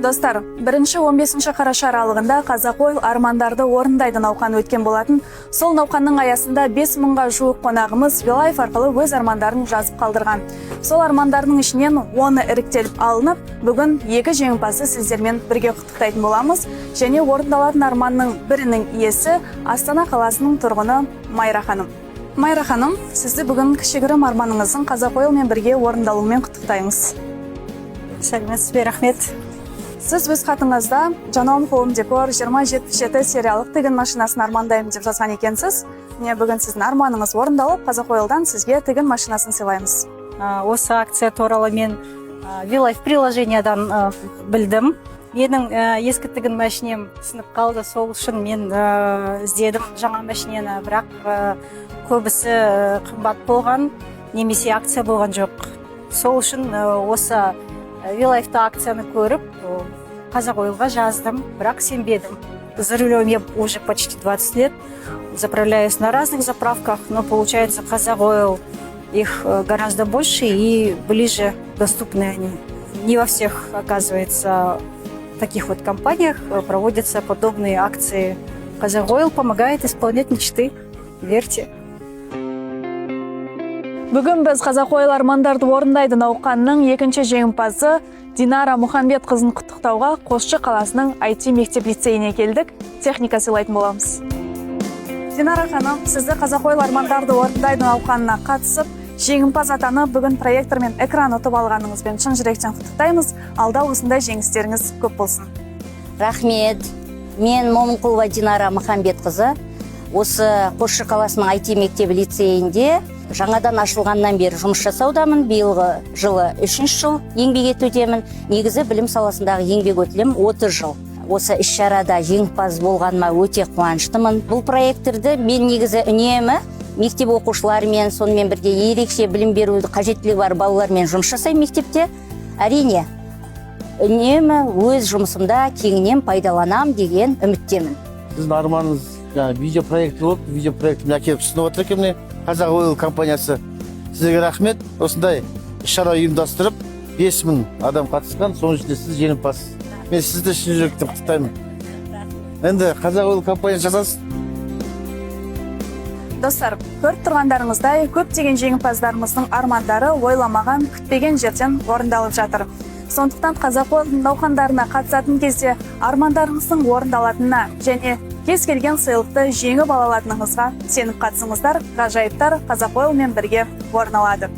Достар, 1-15 қараша аралығында Қазақойл армандарды орындайды науқаны өткен болатын. Сол науқанның аясында 5000-ға жуық қонағымыз Вилайф арқылы өз армандарын жазып қалдырған. Сол армандардың ішінен 10-ы іріктеліп алынып, бүгін 2 жеңімпазды сіздермен бірге құттықтайтын боламыз. Және орындалатын арманның бірінің иесі Астана қаласының тұрғыны Майра ханым. Майра ханым, сізді бүгін кішігірім арманыңыздың Қазақойлмен бірге орындалуымен құттықтаймыз. Сәлеметсіз бе, рахмет. Сіз өз хатыңызда Жаном Home Decor 2077 сериялық тігін машинасын армандаймын деп жазған екенсіз. Міне бүгін сіздің арманыңыз орындалып, Қазақойлдан сізге тігін машинасын сыйлаймыз. Осы акция туралы мен Вилайф приложениядан білдім. Менің ескі тігін машинем сынып қалды, сол үшін мен іздедім жаңа машинені, бірақ көбісі қымбат болған, немесе акция болған жоқ. Сол үшін осы Вилайфта акцияны көріп, Қазақойлға жаздым, бірақ сенбедім. За рулем я уже почти 20 лет, заправляюсь на разных заправках, но получается Қазақойл их гораздо больше и ближе доступны они. Не во всех, оказывается, таких вот компаниях проводятся подобные акции. Қазақойл помогает исполнять мечты. Верьте. Бүгін біз Қазақойл армандарды орындайды науқанның екінші жеңімпазы Динара Мұхамбет қызын құттықтауға Қосшы қаласының IT мектеп лицейіне келдік. Техника сыйлайтын боламыз. Динара ханым, сізді Қазақойл армандарды орындайды науқанына қатысып, жеңімпаз атаны бүгін проектор мен экран ұтып алғаныңызбен шын жүректен құттықтаймыз. Алда осындай жеңістеріңіз көп болсын. Рахмет. Мен Момынқұлова Динара Мұхамбет қызы. Осы Қосшы қаласының IT мектебі лицейінде жаңадан ашылғаннан бері жұмыс жасаудамын. Биылғы жылы 3-ші жыл еңбек етудемін. Негізі білім саласындағы еңбек өтілім 30 жыл. Осы іс-шарада жеңімпаз болғаныма өте қуаныштымын. Бұл проекттерді мен негізі үнемі мектеп оқушыларымен, сонымен бірге ерекше білім беруді қажеттілігі бар балалармен жұмыс жасаймын мектепте. Әрине, үнемі өз жұмысымда кеңінен пайдаланам деген үміттемін. Сіздің арманыңыз видеопроект болып, видеопроектімді әкеліп ұсынып отыр екен міне Қазақойл компаниясы. Сізге рахмет. Осындай іс-шара ұйымдастырып, 5000 адам қатысқан, соның ішінде сіз жеңімпаз. Мен сізді шын жүректен құттықтаймын. Енді Қазақойл компаниясы жасасын. Достар, көріп тұрғандарыңыздай көптеген жеңімпаздарымыздың армандары ойламаған, күтпеген жерден орындалып жатыр. Сондықтан Қазақойлдың науқандарына қатысатын кезде армандарыңыздың орындалатынына және кез келген сыйлықты жеңіп ала алатыныңызға сеніп қатысыңыздар. Ғажайыптар Қазақойлмен бірге орын алады.